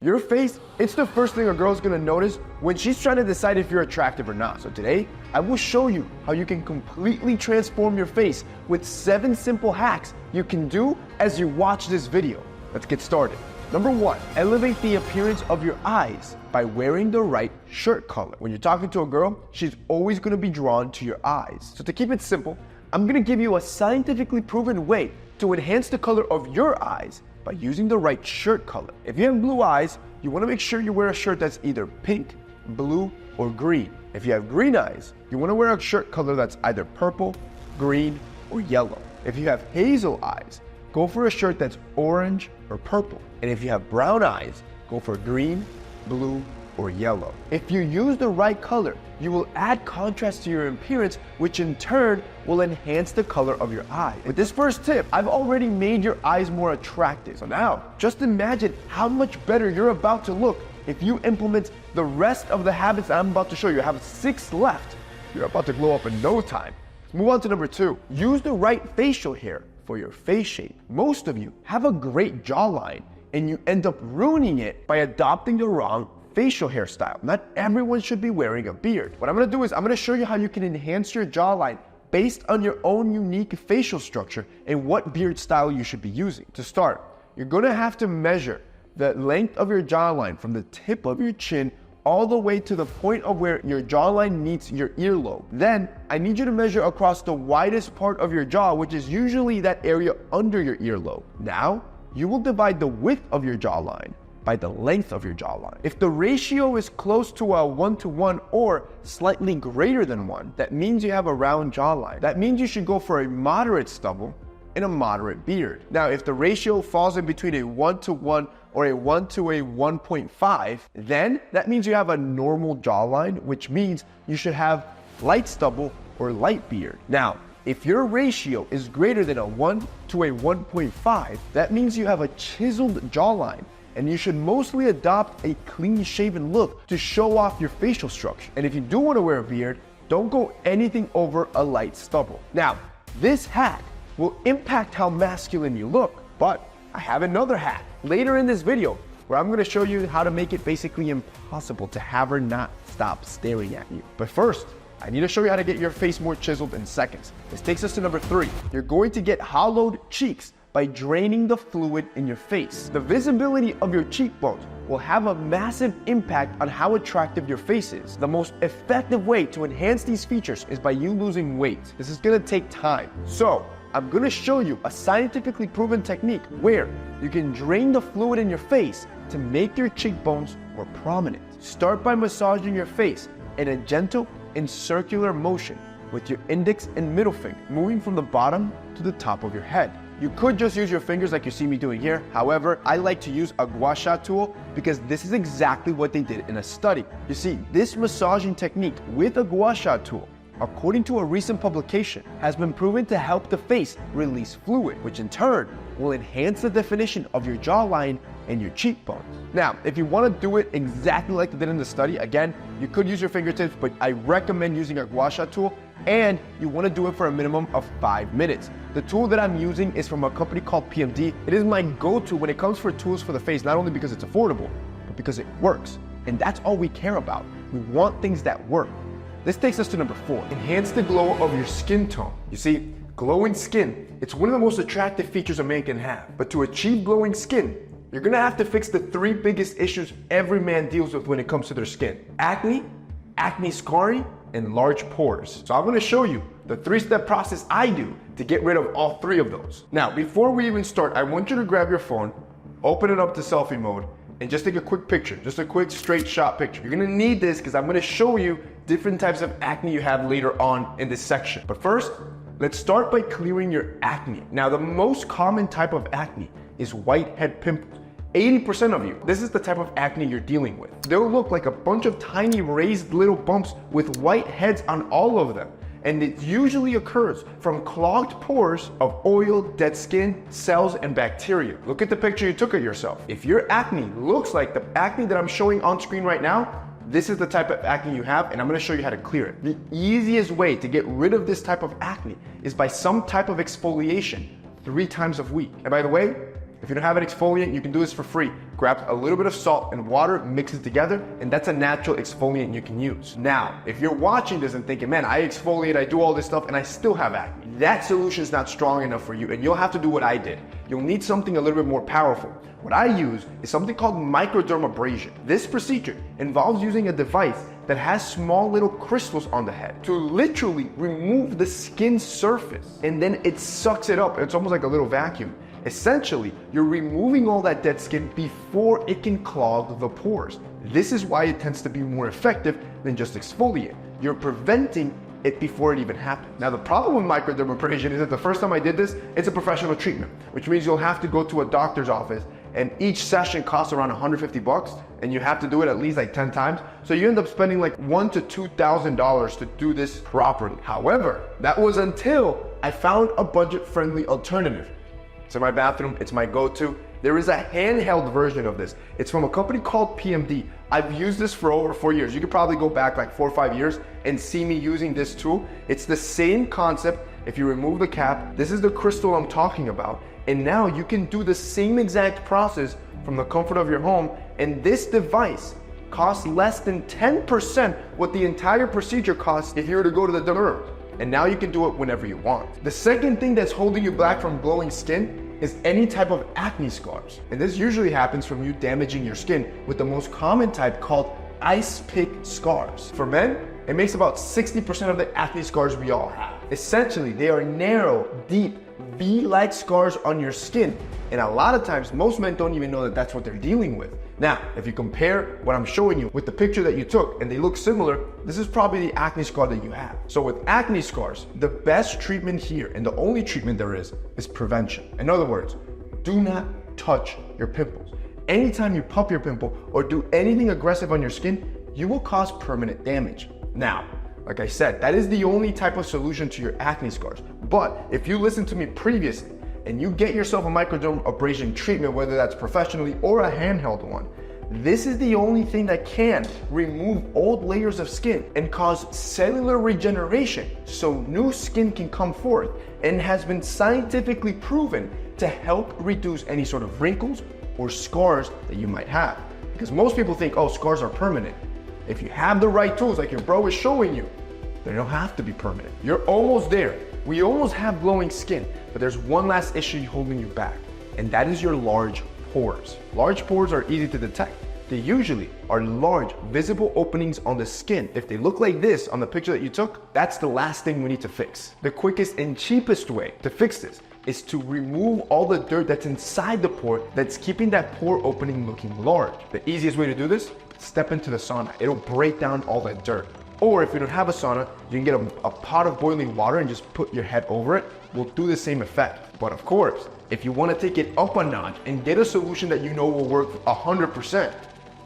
Your face, it's the first thing a girl's gonna notice when she's trying to decide if you're attractive or not. So today, I will show you how you can completely transform your face with 7 simple hacks you can do as you watch this video. Let's get started. Number 1, elevate the appearance of your eyes by wearing the right shirt color. When you're talking to a girl, she's always gonna be drawn to your eyes. So to keep it simple, I'm gonna give you a scientifically proven way to enhance the color of your eyes by using the right shirt color. If you have blue eyes, you want to make sure you wear a shirt that's either pink, blue, or green. If you have green eyes, you want to wear a shirt color that's either purple, green, or yellow. If you have hazel eyes, go for a shirt that's orange or purple. And if you have brown eyes, go for green, blue, or yellow. If you use the right color, you will add contrast to your appearance, which in turn will enhance the color of your eye. With this first tip, I've already made your eyes more attractive. So now, just imagine how much better you're about to look if you implement the rest of the habits I'm about to show you. I have 6 left. You're about to glow up in no time. Let's move on to number 2. Use the right facial hair for your face shape. Most of you have a great jawline, and you end up ruining it by adopting the wrong facial hairstyle. Not everyone should be wearing a beard. What I'm gonna do is I'm gonna show you how you can enhance your jawline based on your own unique facial structure and what beard style you should be using. To start, you're gonna have to measure the length of your jawline from the tip of your chin all the way to the point of where your jawline meets your earlobe. Then, I need you to measure across the widest part of your jaw, which is usually that area under your earlobe. Now, you will divide the width of your jawline by the length of your jawline. If the ratio is close to a 1-to-1 or slightly greater than 1, that means you have a round jawline. That means you should go for a moderate stubble and a moderate beard. Now, if the ratio falls in between a 1-to-1 or a 1-to-1.5, then that means you have a normal jawline, which means you should have light stubble or light beard. Now, if your ratio is greater than a 1-to-1.5, that means you have a chiseled jawline, and you should mostly adopt a clean-shaven look to show off your facial structure. And if you do want to wear a beard, don't go anything over a light stubble. Now, this hack will impact how masculine you look, but I have another hack later in this video where I'm going to show you how to make it basically impossible to have her not stop staring at you. But first, I need to show you how to get your face more chiseled in seconds. This takes us to number 3. You're going to get hollowed cheeks by draining the fluid in your face. The visibility of your cheekbones will have a massive impact on how attractive your face is. The most effective way to enhance these features is by you losing weight. This is gonna take time. So, I'm gonna show you a scientifically proven technique where you can drain the fluid in your face to make your cheekbones more prominent. Start by massaging your face in a gentle and circular motion with your index and middle finger, moving from the bottom to the top of your head. You could just use your fingers like you see me doing here. However, I like to use a gua sha tool because this is exactly what they did in a study. You see, this massaging technique with a gua sha tool, according to a recent publication, has been proven to help the face release fluid, which in turn will enhance the definition of your jawline and your cheekbones. Now, if you want to do it exactly like they did in the study, again, you could use your fingertips, but I recommend using a gua sha tool, and you want to do it for a minimum of 5 minutes. The tool that I'm using is from a company called PMD. It is my go-to when it comes for tools for the face, not only because it's affordable, but because it works. And that's all we care about. We want things that work. This takes us to number 4. Enhance the glow of your skin tone. You see, glowing skin, it's one of the most attractive features a man can have. But to achieve glowing skin, you're gonna have to fix the 3 biggest issues every man deals with when it comes to their skin: acne, acne scarring, and large pores. So I'm gonna show you the 3-step process I do to get rid of all 3 of those. Now, before we even start, I want you to grab your phone, open it up to selfie mode, and just take a quick picture, just a quick straight shot picture. You're gonna need this because I'm gonna show you different types of acne you have later on in this section. But first, let's start by clearing your acne. Now, the most common type of acne is whitehead pimples. 80% of you, this is the type of acne you're dealing with. They'll look like a bunch of tiny raised little bumps with white heads on all of them. And it usually occurs from clogged pores of oil, dead skin, cells, and bacteria. Look at the picture you took of yourself. If your acne looks like the acne that I'm showing on screen right now, this is the type of acne you have, and I'm gonna show you how to clear it. The easiest way to get rid of this type of acne is by some type of exfoliation 3 times a week. And by the way, If you don't have an exfoliant, you can do this for free. Grab a little bit of salt and water, mix it together, and that's a natural exfoliant you can use. Now, if you're watching this and thinking, man, I exfoliate, I do all this stuff, and I still have acne, that solution is not strong enough for you, and you'll have to do what I did. You'll need something a little bit more powerful. What I use is something called microdermabrasion. This procedure involves using a device that has small little crystals on the head to literally remove the skin surface, and then it sucks it up. It's almost like a little vacuum. Essentially, you're removing all that dead skin before it can clog the pores. This is why it tends to be more effective than just exfoliate. You're preventing it before it even happens. Now, the problem with microdermabrasion is that the first time I did this, it's a professional treatment, which means you'll have to go to a doctor's office, and each session costs around $150, and you have to do it at least like 10 times. So you end up spending like $1,000 to $2,000 to do this properly. However, that was until I found a budget-friendly alternative. It's in my bathroom, it's my go-to. There is a handheld version of this. It's from a company called PMD. I've used this for over 4 years. You could probably go back like 4 or 5 years and see me using this tool. It's the same concept. If you remove the cap, this is the crystal I'm talking about. And now you can do the same exact process from the comfort of your home. And this device costs less than 10% what the entire procedure costs if you were to go to the derm. And now you can do it whenever you want. The second thing that's holding you back from glowing skin is any type of acne scars. And this usually happens from you damaging your skin with the most common type called ice pick scars. For men, it makes about 60% of the acne scars we all have. Essentially, they are narrow, deep, V-like scars on your skin. And a lot of times, most men don't even know that that's what they're dealing with. Now, if you compare what I'm showing you with the picture that you took and they look similar, this is probably the acne scar that you have. So with acne scars, the best treatment here, and the only treatment there is prevention. In other words, do not touch your pimples. Anytime you pop your pimple or do anything aggressive on your skin, you will cause permanent damage. Now, like I said, that is the only type of solution to your acne scars. But if you listened to me previously and you get yourself a microdermabrasion treatment, whether that's professionally or a handheld one, this is the only thing that can remove old layers of skin and cause cellular regeneration so new skin can come forth, and has been scientifically proven to help reduce any sort of wrinkles or scars that you might have. Because most people think, oh, scars are permanent. If you have the right tools like your bro is showing you, they don't have to be permanent. You're almost there. We almost have glowing skin, but there's one last issue holding you back, and that is your large pores. Large pores are easy to detect. They usually are large, visible openings on the skin. If they look like this on the picture that you took, that's the last thing we need to fix. The quickest and cheapest way to fix this is to remove all the dirt that's inside the pore that's keeping that pore opening looking large. The easiest way to do this, step into the sauna. It'll break down all that dirt. Or if you don't have a sauna, you can get a pot of boiling water and just put your head over it. Will do the same effect. But of course, if you want to take it up a notch and get a solution that you know will work 100%,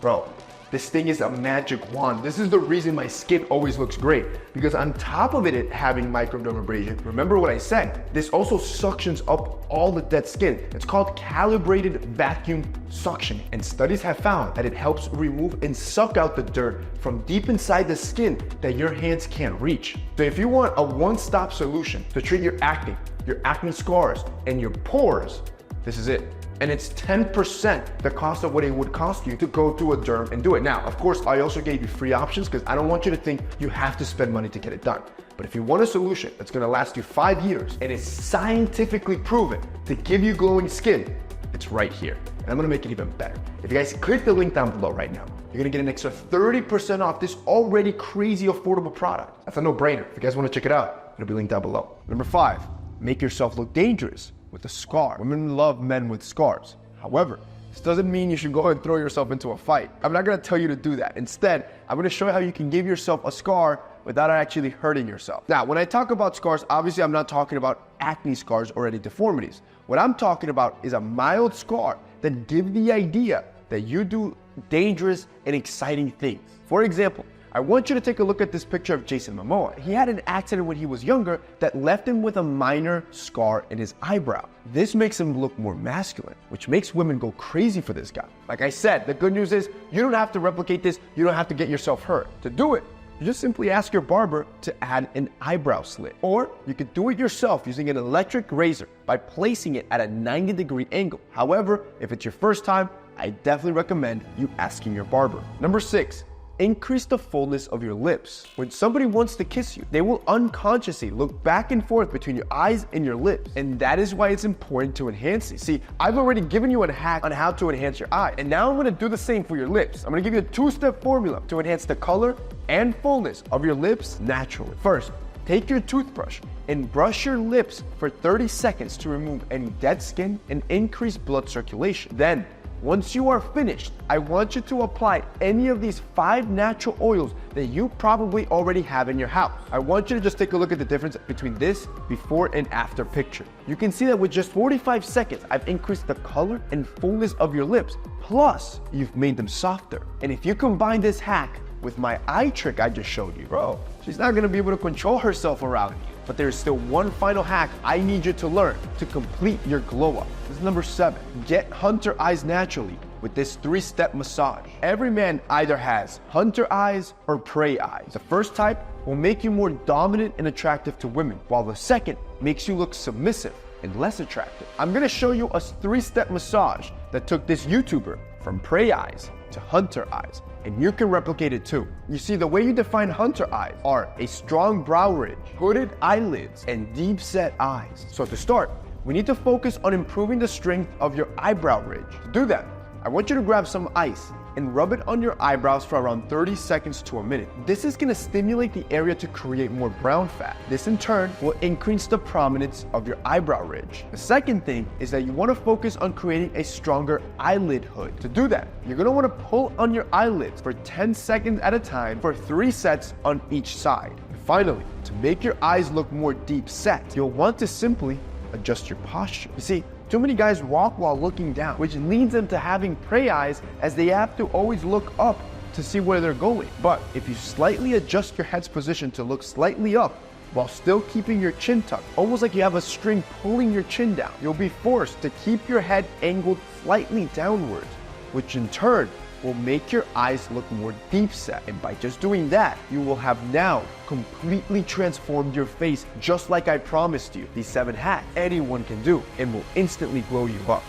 bro, this thing is a magic wand. This is the reason my skin always looks great, because on top of it having microdermabrasion, remember what I said, this also suctions up all the dead skin. It's called calibrated vacuum suction, and studies have found that it helps remove and suck out the dirt from deep inside the skin that your hands can't reach. So if you want a one-stop solution to treat your acne scars, and your pores, this is it. And it's 10% the cost of what it would cost you to go to a derm and do it. Now, of course, I also gave you free options because I don't want you to think you have to spend money to get it done. But if you want a solution that's gonna last you 5 years and is scientifically proven to give you glowing skin, it's right here. And I'm gonna make it even better. If you guys click the link down below right now, you're gonna get an extra 30% off this already crazy affordable product. That's a no-brainer. If you guys wanna check it out, it'll be linked down below. Number 5, make yourself look dangerous with a scar. Women love men with scars. However, this doesn't mean you should go and throw yourself into a fight. I'm not gonna tell you to do that. Instead, I'm gonna show you how you can give yourself a scar without actually hurting yourself. Now, when I talk about scars, obviously I'm not talking about acne scars or any deformities. What I'm talking about is a mild scar that gives the idea that you do dangerous and exciting things. For example, I want you to take a look at this picture of Jason Momoa. He had an accident when he was younger that left him with a minor scar in his eyebrow. This makes him look more masculine, which makes women go crazy for this guy. Like I said, the good news is you don't have to replicate this. You don't have to get yourself hurt. To do it, You just simply ask your barber to add an eyebrow slit. Or you could do it yourself using an electric razor by placing it at a 90-degree angle. However, if it's your first time, I definitely recommend you asking your barber. Number 6. Increase the fullness of your lips. When somebody wants to kiss you, they will unconsciously look back and forth between your eyes and your lips. And that is why it's important to enhance it. See, I've already given you a hack on how to enhance your eye. And now I'm gonna do the same for your lips. I'm gonna give you a 2-step formula to enhance the color and fullness of your lips naturally. First, take your toothbrush and brush your lips for 30 seconds to remove any dead skin and increase blood circulation. Then, once you are finished, I want you to apply any of these 5 natural oils that you probably already have in your house. I want you to just take a look at the difference between this before and after picture. You can see that with just 45 seconds, I've increased the color and fullness of your lips, plus you've made them softer. And if you combine this hack with my eye trick I just showed you, bro, she's not gonna be able to control herself around you. But there's still one final hack I need you to learn to complete your glow up. This is number 7. Get hunter eyes naturally with this 3-step massage. Every man either has hunter eyes or prey eyes. The first type will make you more dominant and attractive to women, while the second makes you look submissive and less attractive. I'm gonna show you a 3-step massage that took this YouTuber from prey eyes to hunter eyes, and you can replicate it too. You see, the way you define hunter eyes are a strong brow ridge, hooded eyelids, and deep set eyes. So to start, we need to focus on improving the strength of your eyebrow ridge. To do that, I want you to grab some ice and rub it on your eyebrows for around 30 seconds to a minute. This is gonna stimulate the area to create more brown fat. This in turn will increase the prominence of your eyebrow ridge. The second thing is that you wanna focus on creating a stronger eyelid hood. To do that, you're gonna wanna pull on your eyelids for 10 seconds at a time for 3 sets on each side. And finally, to make your eyes look more deep set, you'll want to simply adjust your posture. You see, too many guys walk while looking down, which leads them to having prey eyes as they have to always look up to see where they're going. But if you slightly adjust your head's position to look slightly up while still keeping your chin tucked, almost like you have a string pulling your chin down, you'll be forced to keep your head angled slightly downwards, which in turn will make your eyes look more deep set. And by just doing that, you will have now completely transformed your face, just like I promised you. These 7 hacks anyone can do and will instantly glow you up.